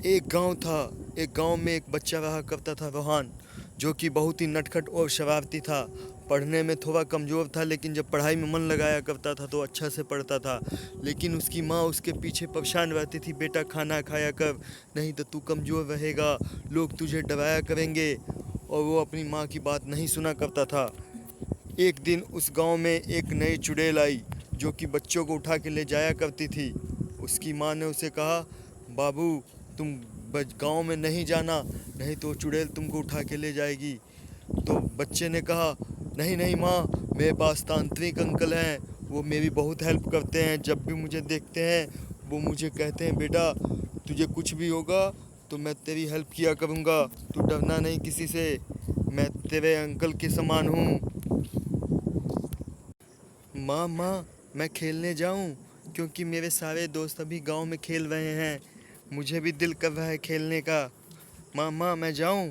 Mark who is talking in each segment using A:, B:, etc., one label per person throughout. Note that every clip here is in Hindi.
A: एक गांव था। एक गांव में एक बच्चा रहा करता था, रोहान, जो कि बहुत ही नटखट और शरारती था। पढ़ने में थोड़ा कमज़ोर था, लेकिन जब पढ़ाई में मन लगाया करता था तो अच्छा से पढ़ता था। लेकिन उसकी माँ उसके पीछे परेशान रहती थी, बेटा खाना खाया कर, नहीं तो तू कमज़ोर रहेगा, लोग तुझे डराया करेंगे। और वो अपनी माँ की बात नहीं सुना करता था। एक दिन उस गांव में एक नई चुड़ैल आई, जो कि बच्चों को उठा के ले जाया करती थी। उसकी माँ ने उसे कहा, बाबू, तुम गांव में नहीं जाना, नहीं तो चुड़ैल तुमको उठा के ले जाएगी। तो बच्चे ने कहा, नहीं नहीं माँ, मेरे पास तांत्रिक अंकल हैं, वो मेरी बहुत हेल्प करते हैं। जब भी मुझे देखते हैं वो मुझे कहते हैं, बेटा तुझे कुछ भी होगा तो मैं तेरी हेल्प किया करूँगा, तू डरना नहीं किसी से, मैं तेरे अंकल के समान हूँ। माँ माँ, मैं खेलने जाऊँ? क्योंकि मेरे सारे दोस्त अभी गांव में खेल रहे हैं, मुझे भी दिल कर रहा है खेलने का। माँ माँ, मैं जाऊँ?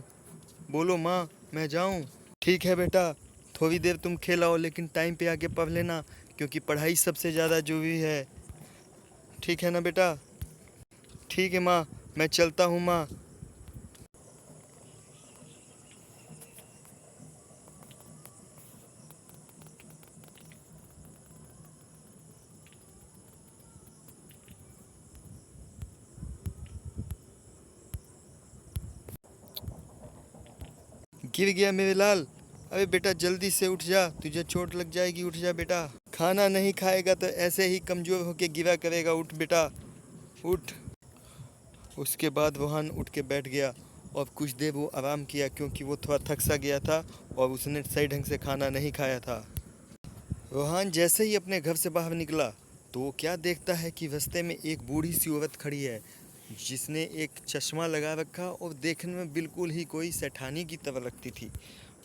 A: बोलो माँ, मैं जाऊँ? ठीक है बेटा, थोड़ी देर तुम खेल आओ, लेकिन टाइम पे आके पढ़ लेना, क्योंकि पढ़ाई सबसे ज़्यादा जरूरी है। ठीक है ना बेटा? ठीक है माँ, मैं चलता हूँ माँ। गिर गया मेरे लाल। अरे बेटा जल्दी से उठ जा, तुझे चोट लग जाएगी, उठ जा बेटा। खाना नहीं खाएगा तो ऐसे ही कमज़ोर होके गिरा करेगा, उठ बेटा, उठ। उसके बाद रोहन उठ के बैठ गया और कुछ देर वो आराम किया, क्योंकि वो थोड़ा थक सा गया था और उसने सही ढंग से खाना नहीं खाया था। रोहन जैसे ही अपने घर से बाहर निकला तो वो क्या देखता है कि रास्ते में एक बूढ़ी सी औरत खड़ी है, जिसने एक चश्मा लगा रखा और देखने में बिल्कुल ही कोई सेठानी की तरह लगती थी।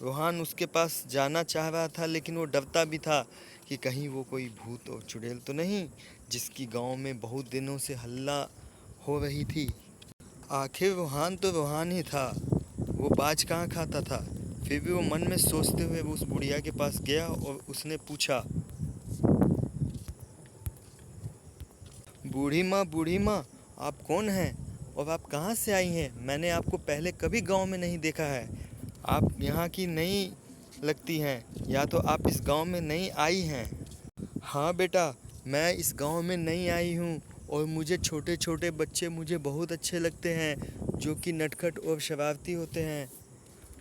A: रोहन उसके पास जाना चाह रहा था, लेकिन वो डरता भी था कि कहीं वो कोई भूत और चुड़ैल तो नहीं, जिसकी गांव में बहुत दिनों से हल्ला हो रही थी। आखिर रोहान तो रोहान ही था, वो बाज कहाँ खाता था। फिर भी वो मन में सोचते हुए वो उस बुढ़िया के पास गया और उसने पूछा, बूढ़ी माँ, आप कौन हैं और आप कहाँ से आई हैं? मैंने आपको पहले कभी गांव में नहीं देखा है। आप यहाँ की नई लगती हैं, या तो आप इस गांव में नई आई हैं? हाँ बेटा, मैं इस गांव में नई आई हूँ और मुझे छोटे छोटे बच्चे मुझे बहुत अच्छे लगते हैं, जो कि नटखट और शरारती होते हैं।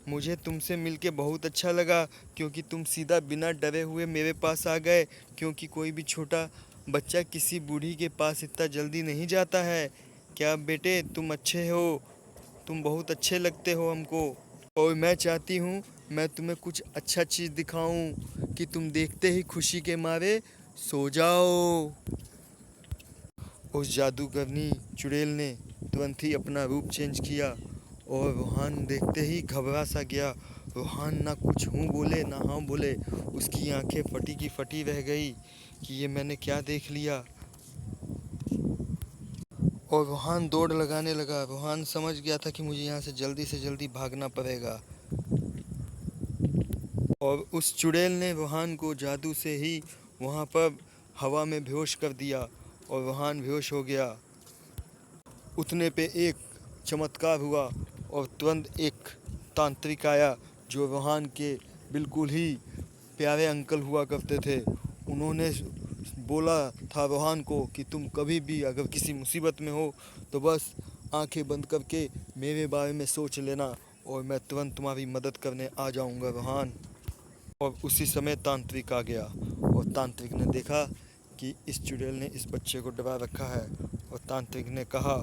A: मुझे तुमसे मिलके बहुत अच्छा लगा, क्योंकि तुम सीधा बिना डरे हुए मेरे पास आ गए, क्योंकि कोई भी छोटा बच्चा किसी बूढ़ी के पास इतना जल्दी नहीं जाता है। क्या बेटे तुम अच्छे हो? तुम बहुत अच्छे लगते हो हमको, और मैं चाहती हूँ मैं तुम्हें कुछ अच्छा चीज़ दिखाऊं कि तुम देखते ही खुशी के मारे सो जाओ। उस जादूगरनी चुड़ैल ने तुरंत ही अपना रूप चेंज किया और रोहान देखते ही घबरा सा गया। रोहान ना कुछ हूँ बोले ना हाँ बोले, उसकी आंखें फटी की फटी रह गई कि ये मैंने क्या देख लिया। और रोहान दौड़ लगाने लगा। रोहान समझ गया था कि मुझे यहाँ से जल्दी भागना पड़ेगा। और उस चुड़ैल ने रोहान को जादू से ही वहाँ पर हवा में बेहोश कर दिया और रोहान बेहोश हो गया। उतने पे एक चमत्कार हुआ और तुरंत एक तांत्रिक आया, जो रोहान के बिल्कुल ही प्यारे अंकल हुआ करते थे। उन्होंने बोला था रोहान को कि तुम कभी भी अगर किसी मुसीबत में हो तो बस आंखें बंद करके मेरे बारे में सोच लेना और मैं तुरंत तुम्हारी मदद करने आ जाऊंगा रोहान। और उसी समय तांत्रिक आ गया और तांत्रिक ने देखा कि इस चुड़ैल ने इस बच्चे को डरा रखा है, और तांत्रिक ने कहा,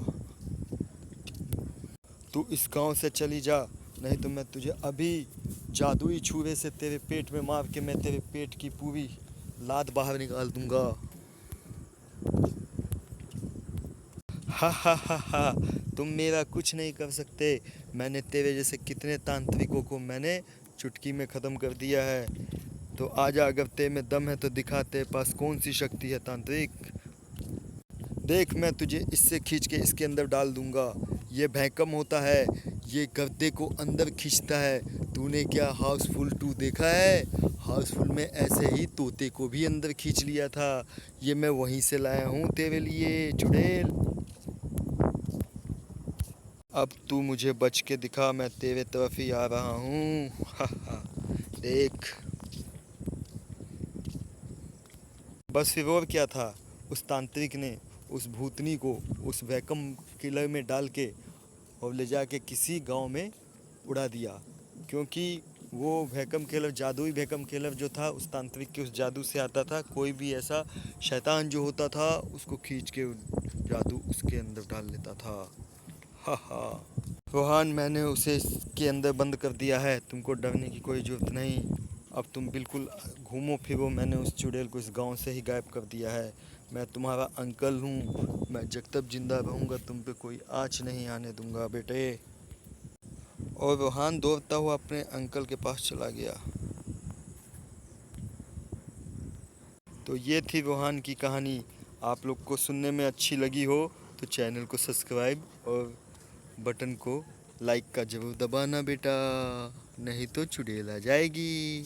A: तू इस गांव से चली जा, नहीं तो मैं तुझे अभी जादुई छुरे से तेरे पेट में मार के मैं तेरे पेट की पूरी लात बाहर निकाल दूंगा। हा हा हा हा, तुम मेरा कुछ नहीं कर सकते। मैंने तेरे जैसे कितने तांत्रिकों को मैंने चुटकी में ख़त्म कर दिया है। तो आजा, अगर तेरे में दम है तो दिखा तेरे पास कौन सी शक्ति है तांत्रिक। देख, मैं तुझे इससे खींच के इसके अंदर डाल दूंगा। ये भैकम होता है, ये गद्दे को अंदर खींचता है। तूने क्या हाउसफुल 2 देखा है? हाउसफुल में ऐसे ही तोते को भी अंदर खींच लिया था। ये मैं वहीं से लाया हूँ तेरे लिए चुड़ैल। अब तू मुझे बच के दिखा, मैं तेरे तरफ ही आ रहा हूँ। हा हा, देख। बस फिर और क्या था, उस तांत्रिक ने उस भूतनी को उस वैक्यूम क्लीनर में डाल के और ले जाके किसी गांव में उड़ा दिया, क्योंकि वो वैक्यूम क्लीनर, जादुई वैक्यूम क्लीनर जो था उस तांत्रिक के उस जादू से आता था। कोई भी ऐसा शैतान जो होता था उसको खींच के जादू उसके अंदर डाल लेता था। हा हा। रोहान, मैंने उसे इसके अंदर बंद कर दिया है, तुमको डरने की कोई ज़रूरत नहीं। अब तुम बिल्कुल घूमो फिरो, मैंने उस चुड़ैल को इस गांव से ही गायब कर दिया है। मैं तुम्हारा अंकल हूँ, मैं जब तक जिंदा रहूँगा तुम पे कोई आँच नहीं आने दूंगा बेटे। और रोहान दौड़ता हुआ अपने अंकल के पास चला गया। तो ये थी रोहान की कहानी। आप लोग को सुनने में अच्छी लगी हो तो चैनल को सब्सक्राइब और बटन को लाइक का ज़रूर दबाना बेटा, नहीं तो चुड़ैल आ जाएगी।